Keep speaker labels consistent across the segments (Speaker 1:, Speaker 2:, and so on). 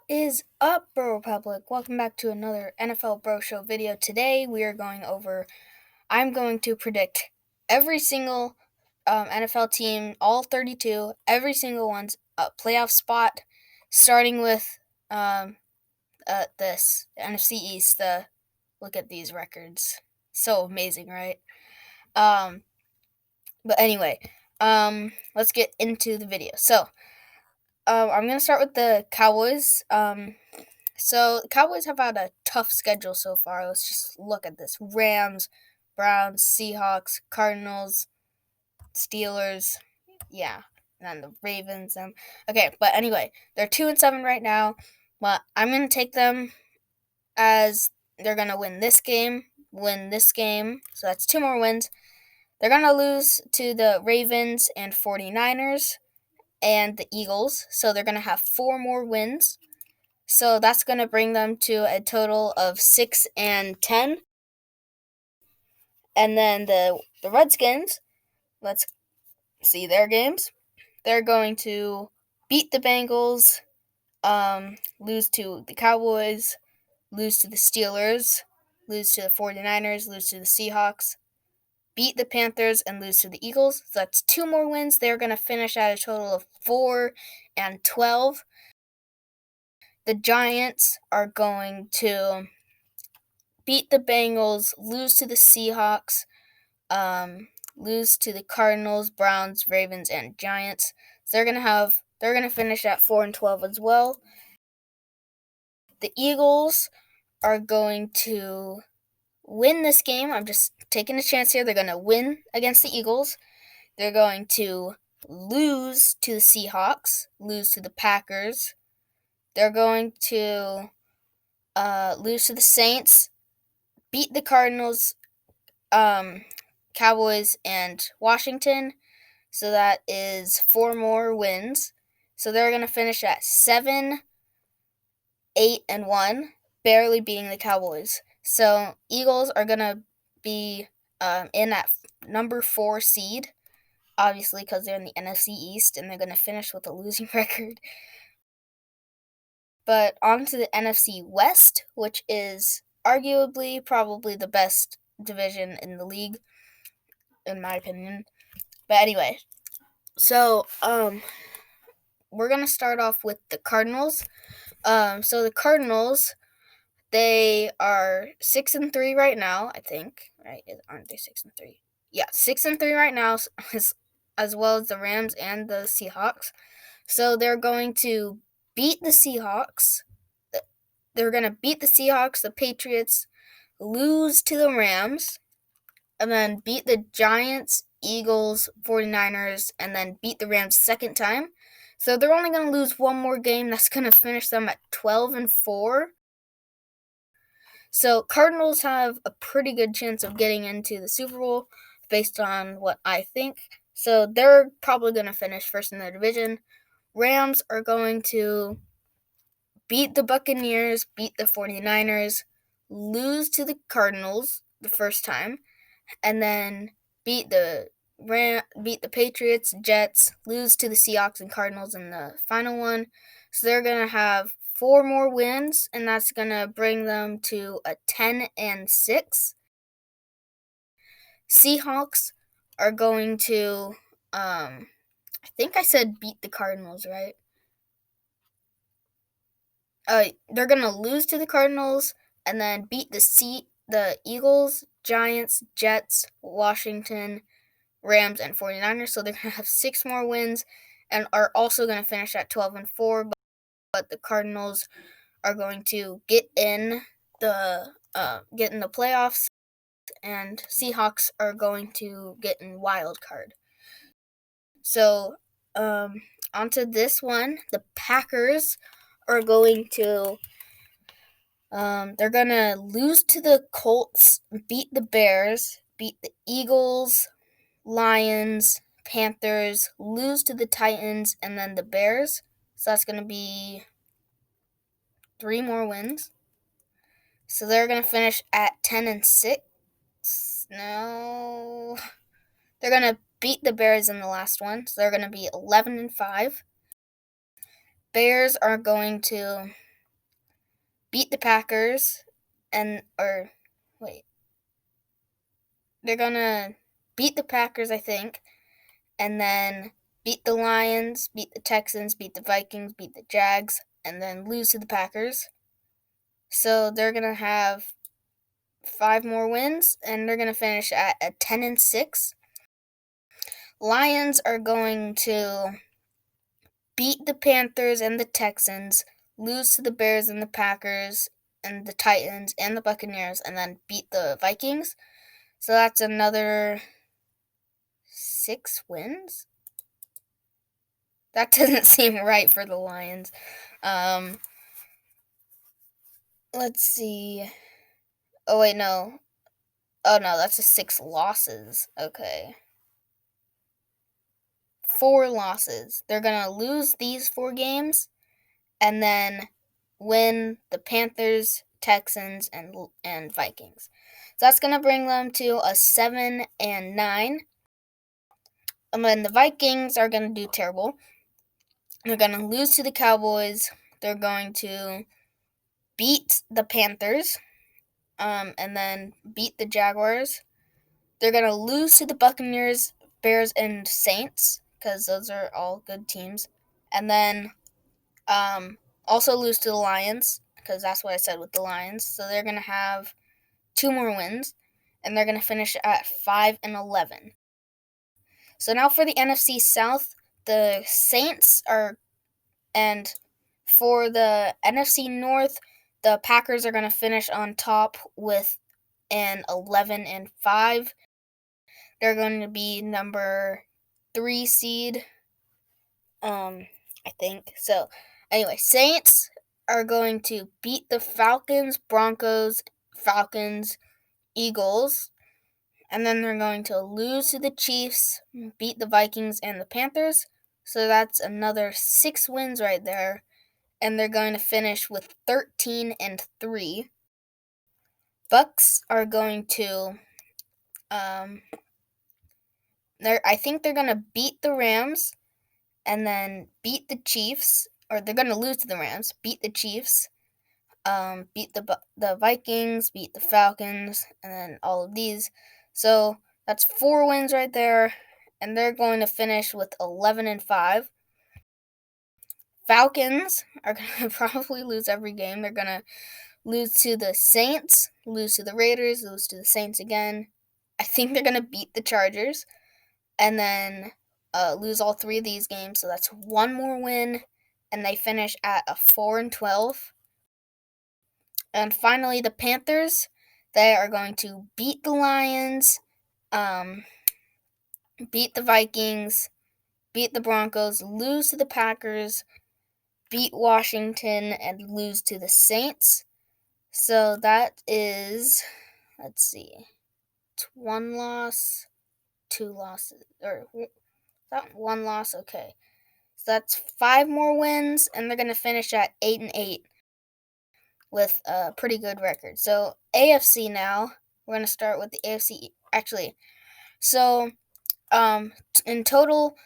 Speaker 1: Is up, Bro Republic? Welcome back to another NFL Bro Show video. Today I'm going to predict every single NFL team, all 32, every single one's playoff spot, starting with this NFC East. Look at these records, so amazing, right? But anyway, let's get into the video. So, I'm gonna start with the Cowboys. So the Cowboys have had a tough schedule so far. Let's just look at this: Rams, Browns, Seahawks, Cardinals, Steelers. Yeah, and then the Ravens. Okay, but anyway, they're 2-7 right now. But I'm gonna take them as they're gonna win this game. So that's two more wins. They're gonna lose to the Ravens and 49ers and the Eagles. So they're gonna have four more wins. So that's going to bring them to a total of 6-10. And then the Redskins, let's see their games. They're going to beat the Bengals, lose to the Cowboys, lose to the Steelers, lose to the 49ers, lose to the Seahawks, beat the Panthers, and lose to the Eagles. So that's two more wins. They're going to finish at a total of 4-12. The Giants are going to beat the Bengals, lose to the Seahawks, lose to the Cardinals, Browns, Ravens, and Giants. So they're gonna finish at 4-12 as well. The Eagles are going to win this game. I'm just taking a chance here. They're gonna win against the Eagles. They're going to lose to the Seahawks, lose to the Packers. They're going to lose to the Saints, beat the Cardinals, Cowboys, and Washington. So that is four more wins. So they're going to finish at 7-8-1, barely beating the Cowboys. So Eagles are going to be in at number 4 seed, obviously because they're in the NFC East and they're going to finish with a losing record. But on to the NFC West, which is arguably probably the best division in the league, in my opinion. But anyway, so we're gonna start off with the Cardinals. So the Cardinals, they are 6-3 right now, I think. Right? Aren't they 6-3? Yeah, 6-3 right now, as well as the Rams and the Seahawks. So they're going to beat the Seahawks. They're gonna beat the Seahawks, the Patriots, lose to the Rams, and then beat the Giants, Eagles, 49ers, and then beat the Rams second time. So they're only going to lose one more game. That's going to finish them at 12-4. So Cardinals have a pretty good chance of getting into the Super Bowl based on what I think. So they're probably going to finish first in their division. Rams are going to beat the Buccaneers, beat the 49ers, lose to the Cardinals the first time, and then beat the Patriots, Jets, lose to the Seahawks and Cardinals in the final one. So they're going to have four more wins, and that's going to bring them to a 10-6. Seahawks are going to, I think I said beat the Cardinals, right? They're going to lose to the Cardinals and then beat the Eagles, Giants, Jets, Washington, Rams, and 49ers. So they're going to have six more wins and are also going to finish at 12-4. But the Cardinals are going to get in the playoffs, and Seahawks are going to get in wild card. So onto this one, the Packers are going to they're going to lose to the Colts, beat the Bears, beat the Eagles, Lions, Panthers, lose to the Titans, and then the Bears. So that's going to be three more wins. So they're going to finish at 10-6. No. They're going to beat the Bears in the last one. So they're going to be 11-5. Bears are going to beat the Packers, they're gonna beat the Packers, I think, and then beat the Lions, beat the Texans, beat the Vikings, beat the Jags, and then lose to the Packers. So they're gonna have 5 more wins, and they're gonna finish at a 10-6. Lions are going to beat the Panthers and the Texans, lose to the Bears and the Packers and the Titans and the Buccaneers, and then beat the Vikings. So that's another 6 wins? That doesn't seem right for the Lions. Let's see. Oh, wait, no. Oh, no, that's a 6 losses. Okay. 4 losses. They're going to lose these 4 games and then win the Panthers, Texans, and Vikings. So that's going to bring them to a 7-9. And then the Vikings are going to do terrible. They're going to lose to the Cowboys. They're going to beat the Panthers, and then beat the Jaguars. They're going to lose to the Buccaneers, Bears, and Saints, because those are all good teams. And then also lose to the Lions, because that's what I said with the Lions. So they're going to have 2 more wins, and they're going to finish at 5-11. So now for the NFC South, the Saints are, and for the NFC North, the Packers are going to finish on top with an 11-5. They're going to be number 3 seed, I think. So, anyway, Saints are going to beat the Falcons, Broncos, Eagles, and then they're going to lose to the Chiefs, beat the Vikings and the Panthers. So that's another 6 wins right there, and they're going to finish with 13-3. Bucks are going to I think they're going to beat the Rams and then beat the Chiefs, or they're going to lose to the Rams, beat the Chiefs, beat the Vikings, beat the Falcons, and then all of these. So that's 4 wins right there, and they're going to finish with 11-5. Falcons are going to probably lose every game. They're going to lose to the Saints, lose to the Raiders, lose to the Saints again. I think they're going to beat the Chargers, and then lose all 3 of these games. So that's 1 more win, and they finish at a 4-12. And finally, the Panthers, they are going to beat the Lions, beat the Vikings, beat the Broncos, lose to the Packers, beat Washington, and lose to the Saints. So that is, let's see, 1 loss, 2 losses, or that 1 loss, okay. So that's 5 more wins, and they're going to finish at 8-8 with a pretty good record. So AFC now, we're going to start with the AFC, actually. So in total,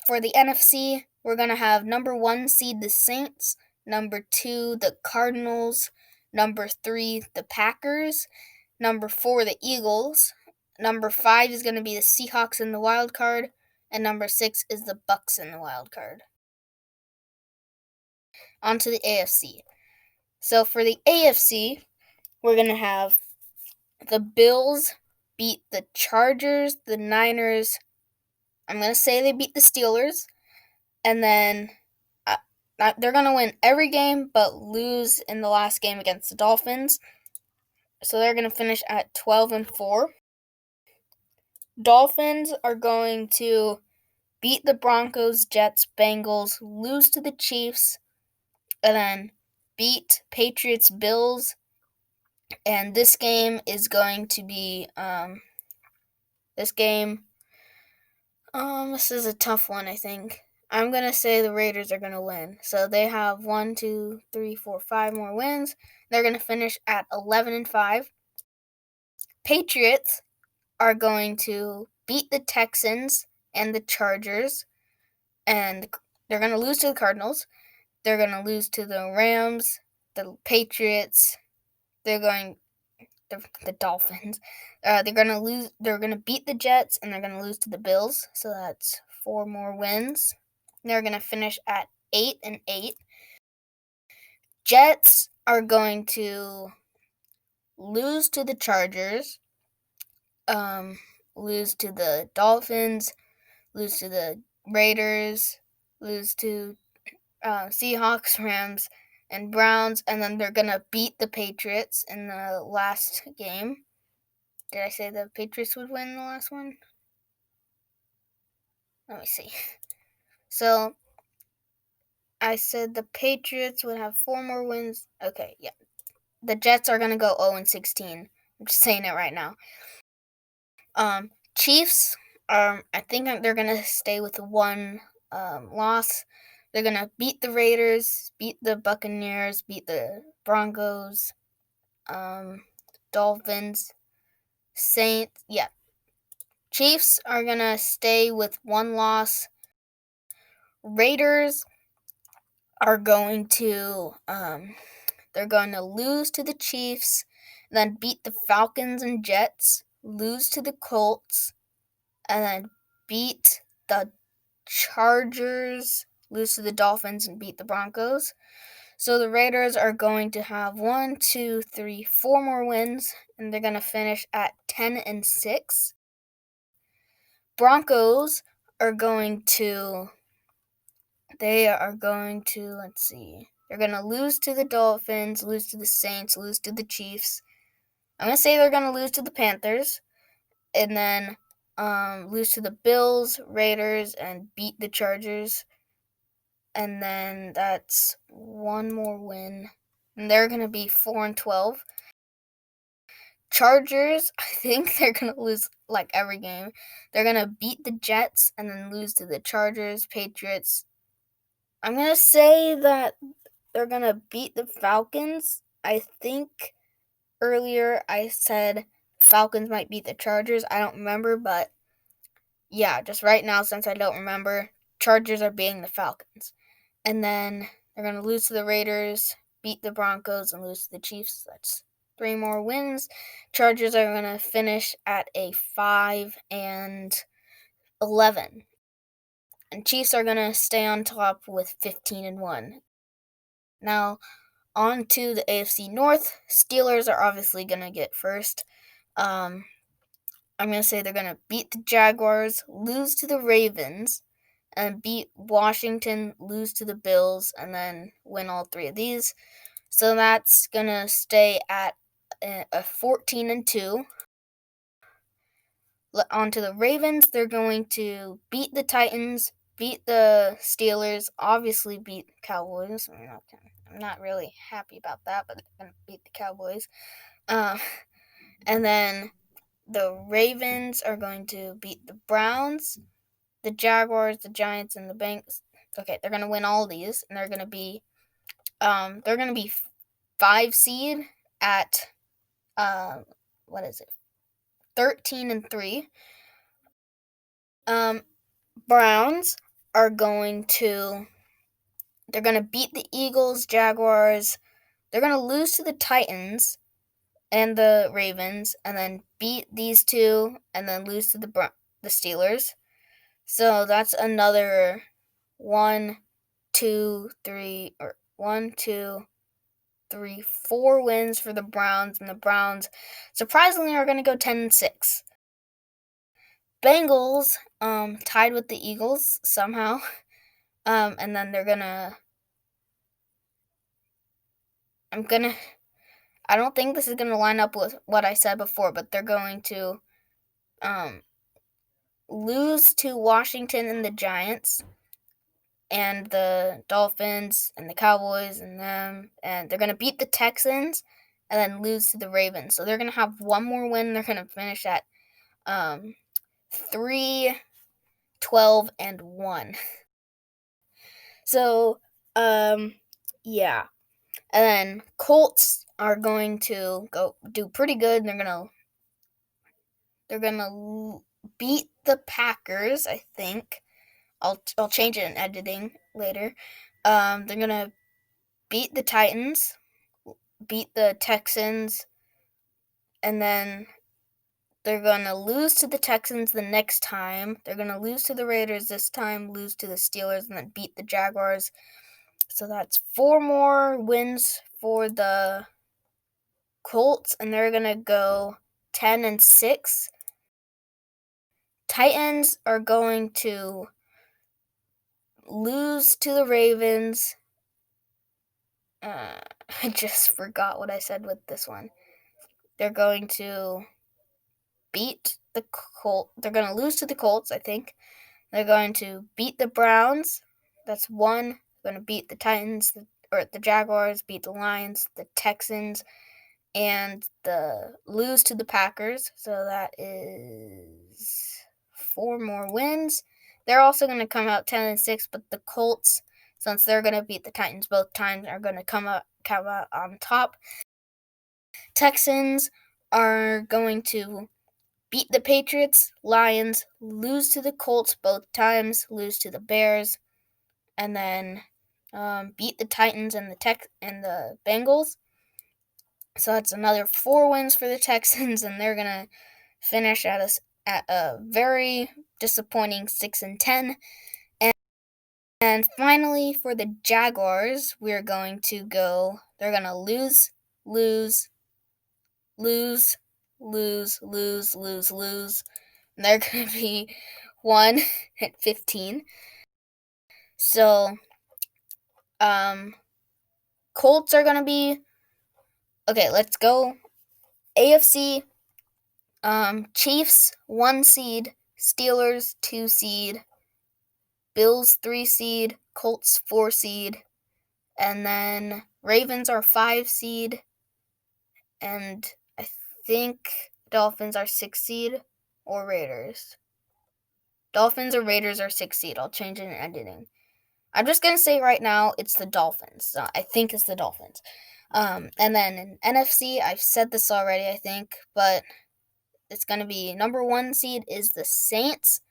Speaker 1: for the NFC, we're going to have number 1 seed the Saints, number 2 the Cardinals, number 3 the Packers, number 4 the Eagles, number 5 is going to be the Seahawks in the wild card, and number 6 is the Bucks in the wild card. On to the AFC. So for the AFC, we're going to have the Bills beat the Chargers, the Niners. I'm going to say they beat the Steelers. And then they're going to win every game but lose in the last game against the Dolphins. So they're going to finish at 12-4. Dolphins are going to beat the Broncos, Jets, Bengals, lose to the Chiefs, and then beat Patriots, Bills. And this game is going to be, this is a tough one, I think. I'm going to say the Raiders are going to win. So they have 1, 2, 3, 4, 5 more wins. They're going to finish at 11-5. Patriots are going to beat the Texans and the Chargers. And they're going to lose to the Cardinals. They're going to lose to the Rams, the Patriots, the Dolphins, they're gonna lose. They're gonna beat the Jets, and they're gonna lose to the Bills. So that's 4 more wins. They're gonna finish at 8-8. Jets are going to lose to the Chargers, lose to the Dolphins, lose to the Raiders, lose to Seahawks, Rams, and Browns, and then they're gonna beat the Patriots in the last game. Did I say the Patriots would win the last one? Let me see. So I said the Patriots would have 4 more wins. Okay, yeah. The Jets are gonna go 0-16. I'm just saying it right now. Chiefs. I think they're gonna stay with 1 loss. They're gonna beat the Raiders, beat the Buccaneers, beat the Broncos, Dolphins, Saints. Yeah, Chiefs are gonna stay with 1 loss. Raiders are going to they're going to lose to the Chiefs, then beat the Falcons and Jets, lose to the Colts, and then beat the Chargers, lose to the Dolphins, and beat the Broncos. So the Raiders are going to have 1, 2, 3, 4 more wins, and they're going to finish at 10-6. Broncos are going to, let's see, they're going to lose to the Dolphins, lose to the Saints, lose to the Chiefs. I'm going to say they're going to lose to the Panthers, and then lose to the Bills, Raiders, and beat the Chargers. And then that's 1 more win. And they're going to be 4-12. Chargers, I think they're going to lose like every game. They're going to beat the Jets and then lose to the Chargers, Patriots. I'm going to say that they're going to beat the Falcons. I think earlier I said Falcons might beat the Chargers. I don't remember, but yeah, just right now, since I don't remember, Chargers are beating the Falcons. And then they're going to lose to the Raiders, beat the Broncos, and lose to the Chiefs. That's 3 more wins. Chargers are going to finish at a 5-11. And Chiefs are going to stay on top with 15-1. Now, on to the AFC North. Steelers are obviously going to get first. I'm going to say they're going to beat the Jaguars, lose to the Ravens, and beat Washington, lose to the Bills, and then win all 3 of these. So that's going to stay at a 14-2. On to the Ravens. They're going to beat the Titans, beat the Steelers, obviously beat Cowboys. I'm not really happy about that, but they're going to beat the Cowboys. And then the Ravens are going to beat the Browns, the Jaguars, the Giants, and the Bengals. Okay, they're going to win all these, and they're going to be 5 seed at 13-3. Browns are going to beat the Eagles, Jaguars. They're going to lose to the Titans and the Ravens, and then beat these 2, and then lose to the Steelers. So that's another 4 wins for the Browns, and the Browns surprisingly are going to go 10-6. Bengals tied with the Eagles somehow, and then they're gonna. I don't think this is gonna line up with what I said before, but they're going to lose to Washington and the Giants, and the Dolphins and the Cowboys and them, and they're gonna beat the Texans and then lose to the Ravens. So they're gonna have 1 more win. They're gonna finish at 3-12-1. So yeah. And then Colts are going to go do pretty good. They're gonna beat the Packers, I think. I'll change it in editing later. They're gonna beat the Titans, beat the Texans, and then they're going to lose to the Texans the next time. They're going to lose to the Raiders this time, lose to the Steelers, and then beat the Jaguars. So that's 4 more wins for the Colts, and they're going to go 10-6. Titans are going to lose to the Ravens. I just forgot what I said with this one. They're going to beat the Colts. They're going to lose to the Colts, I think. They're going to beat the Browns. That's 1. They're going to beat the Titans, or the Jaguars, beat the Lions, the Texans, and lose to the Packers. So that is 4 more wins. They're also going to come out 10-6, but the Colts, since they're going to beat the Titans both times, are going to come out on top. Texans are going to beat the Patriots, Lions, lose to the Colts both times, lose to the Bears, and then beat the Titans and the Bengals. So that's another 4 wins for the Texans, and they're gonna finish at a very disappointing 6-10. And finally, for the Jaguars, we're going to go. They're gonna lose, lose, lose, lose, lose, lose, lose. And they're gonna be 1-15. So, Colts are gonna be. Okay, let's go. AFC. Chiefs 1 seed, Steelers 2 seed, Bills 3 seed, Colts 4 seed, and then Ravens are 5 seed, and I think Dolphins are 6 seed, or Raiders. Dolphins or Raiders are 6 seed. I'll change it in editing. I'm just gonna say right now it's the Dolphins. So I think it's the Dolphins. And then in NFC, I've said this already, I think, but it's going to be number 1 seed is the Saints.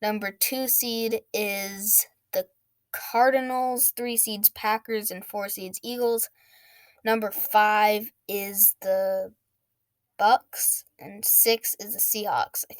Speaker 1: Number 2 seed is the Cardinals. 3 seeds Packers, and 4 seeds Eagles. Number 5 is the Bucks, and 6 is the Seahawks. I